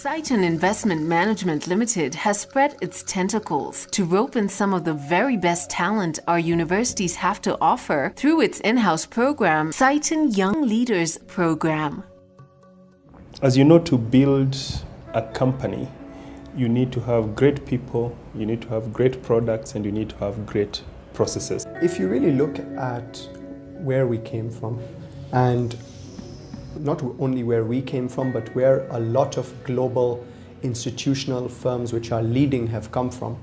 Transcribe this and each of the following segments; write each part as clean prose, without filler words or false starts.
Cytonn Investment Management Limited has spread its tentacles to rope in some of the very best talent our universities have to offer through its in-house program, Cytonn Young Leaders Program. As you know, to build a company, you need to have great people, you need to have great products, and you need to have great processes. If you really look at where we came from, and not only where we came from, but where a lot of global institutional firms which are leading have come from,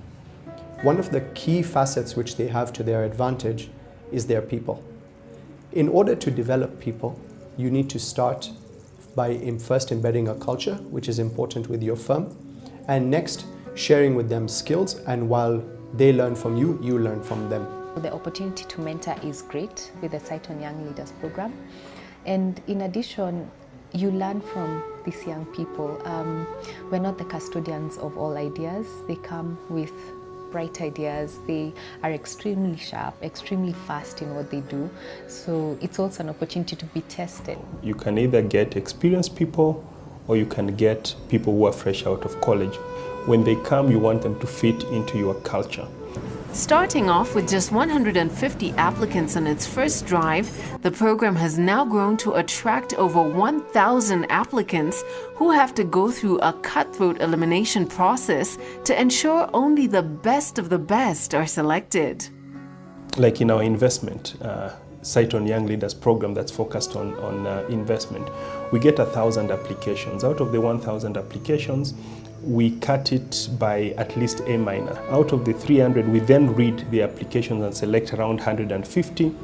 one of the key facets which they have to their advantage is their people. In order to develop people, you need to start by first embedding a culture, which is important with your firm, and next sharing with them skills, and while they learn from you, you learn from them. The opportunity to mentor is great with the Cytonn Young Leaders Program. And in addition, you learn from these young people. We're not the custodians of all ideas. They come with bright ideas. They are extremely sharp, extremely fast in what they do. So it's also an opportunity to be tested. You can either get experienced people or you can get people who are fresh out of college. When they come, you want them to fit into your culture. Starting off with just 150 applicants on its first drive, the program has now grown to attract over 1,000 applicants who have to go through a cutthroat elimination process to ensure only the best of the best are selected. Like in our investment, Cytonn Young Leaders Program that's focused on investment, we get 1,000 applications. Out of the 1,000 applications, we cut it by at least A minor. Out of the 300, we then read the applications and select around 150.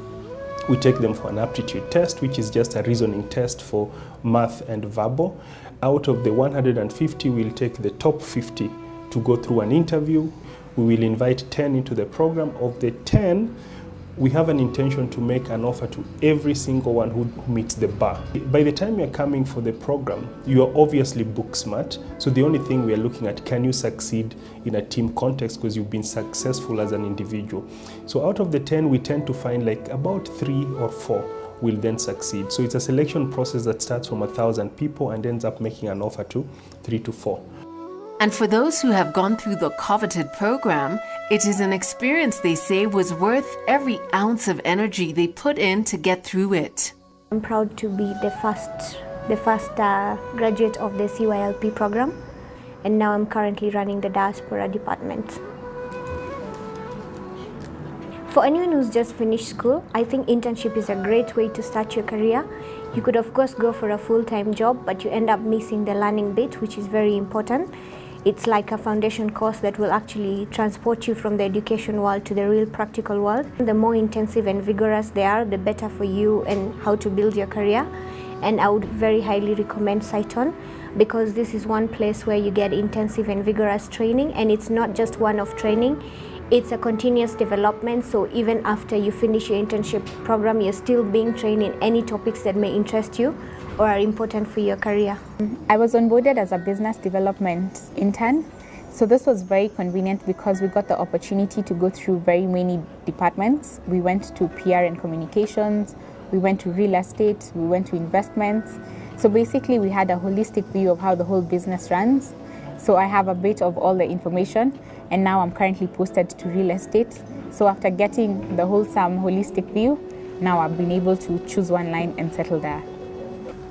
We take them for an aptitude test, which is just a reasoning test for math and verbal. Out of the 150, we'll take the top 50 to go through an interview. We will invite 10 into the program. Of the 10, we have an intention to make an offer to every single one who meets the bar. By the time you're coming for the program, you are obviously book smart. So the only thing we are looking at, can you succeed in a team context because you've been successful as an individual? So out of the 10, we tend to find like about 3 or 4 will then succeed. So it's a selection process that starts from 1,000 people and ends up making an offer to 3 to 4. And for those who have gone through the coveted program, it is an experience they say was worth every ounce of energy they put in to get through it. I'm proud to be the first graduate of the CYLP program, and now I'm currently running the diaspora department. For anyone who's just finished school, I think internship is a great way to start your career. You could of course go for a full-time job, but you end up missing the learning bit, which is very important. It's like a foundation course that will actually transport you from the education world to the real practical world. The more intensive and vigorous they are, the better for you and how to build your career. And I would very highly recommend Cytonn, because this is one place where you get intensive and vigorous training, and it's not just one-off training. It's a continuous development, so even after you finish your internship program, you're still being trained in any topics that may interest you or are important for your career. I was onboarded as a business development intern, so this was very convenient because we got the opportunity to go through very many departments. We went to PR and communications, we went to real estate, we went to investments. So basically we had a holistic view of how the whole business runs. So I have a bit of all the information, and now I'm currently posted to real estate. So after getting the wholesome holistic view, now I've been able to choose one line and settle there.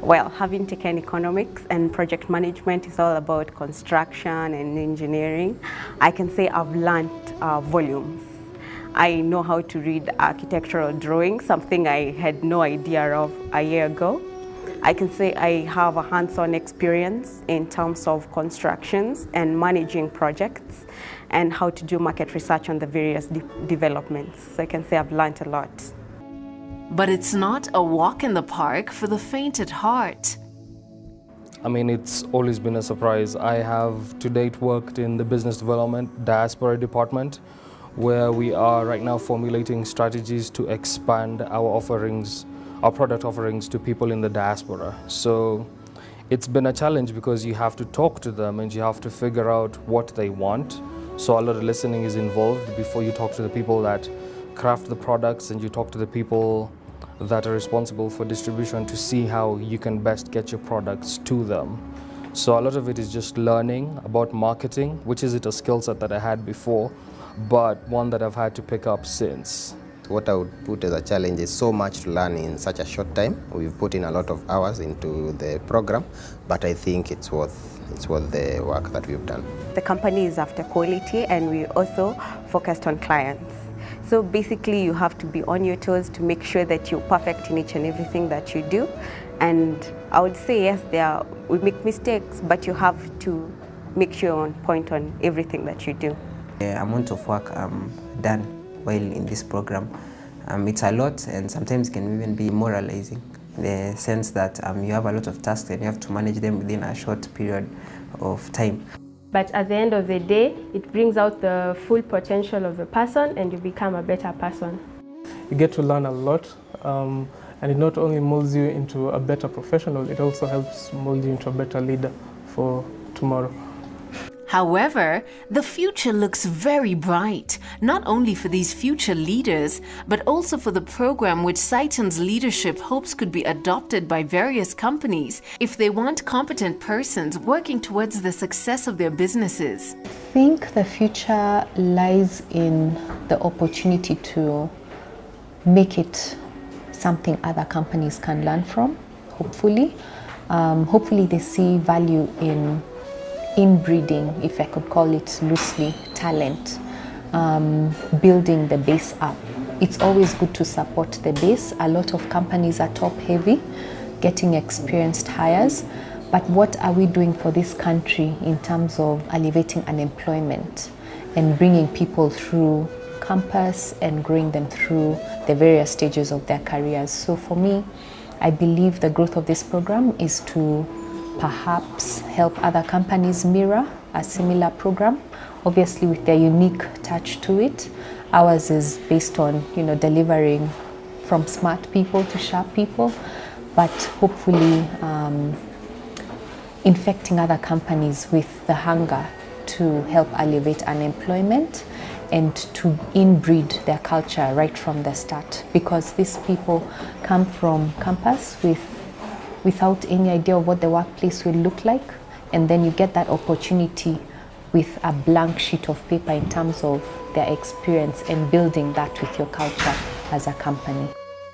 Well, having taken economics and project management is all about construction and engineering, I can say I've learned volumes. I know how to read architectural drawings, something I had no idea of a year ago. I can say I have a hands-on experience in terms of constructions and managing projects and how to do market research on the various developments. So I can say I've learned a lot. But it's not a walk in the park for the faint at heart. I mean, it's always been a surprise. I have to date worked in the business development diaspora department, where we are right now formulating strategies to expand our offerings, our product offerings to people in the diaspora. So it's been a challenge because you have to talk to them and you have to figure out what they want. So a lot of listening is involved before you talk to the people that craft the products, and you talk to the people that are responsible for distribution to see how you can best get your products to them. So a lot of it is just learning about marketing, which is a skill set that I had before, but one that I've had to pick up since. What I would put as a challenge is so much to learn in such a short time. We've put in a lot of hours into the program, but I think it's worth the work that we've done. The company is after quality, and we also focused on clients. So basically you have to be on your toes to make sure that you're perfect in each and everything that you do. And I would say yes, we make mistakes, but you have to make sure you're on point on everything that you do. The amount of work done while in this program, it's a lot, and sometimes can even be demoralizing, in the sense that you have a lot of tasks and you have to manage them within a short period of time. But at the end of the day, it brings out the full potential of the person and you become a better person. You get to learn a lot, and it not only molds you into a better professional, it also helps mold you into a better leader for tomorrow. However, the future looks very bright, not only for these future leaders, but also for the program which Cytonn's leadership hopes could be adopted by various companies if they want competent persons working towards the success of their businesses. I think the future lies in the opportunity to make it something other companies can learn from, hopefully. Hopefully they see value in inbreeding, if I could call it loosely, talent, building the base up. It's always good to support the base. A lot of companies are top heavy, getting experienced hires, but what are we doing for this country in terms of alleviating unemployment and bringing people through campus and growing them through the various stages of their careers? So for me, I believe the growth of this program is to perhaps help other companies mirror a similar program, obviously with their unique touch to it. Ours is based on, delivering from smart people to sharp people, but hopefully infecting other companies with the hunger to help alleviate unemployment and to inbreed their culture right from the start, because these people come from campus without any idea of what the workplace will look like, and then you get that opportunity with a blank sheet of paper in terms of their experience and building that with your culture as a company.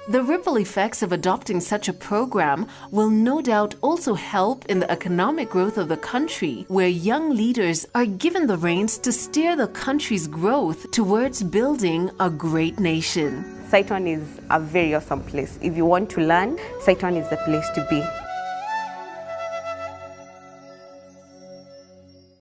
The ripple effects of adopting such a program will no doubt also help in the economic growth of the country, where young leaders are given the reins to steer the country's growth towards building a great nation. Cytonn is a very awesome place. If you want to learn, Cytonn is the place to be.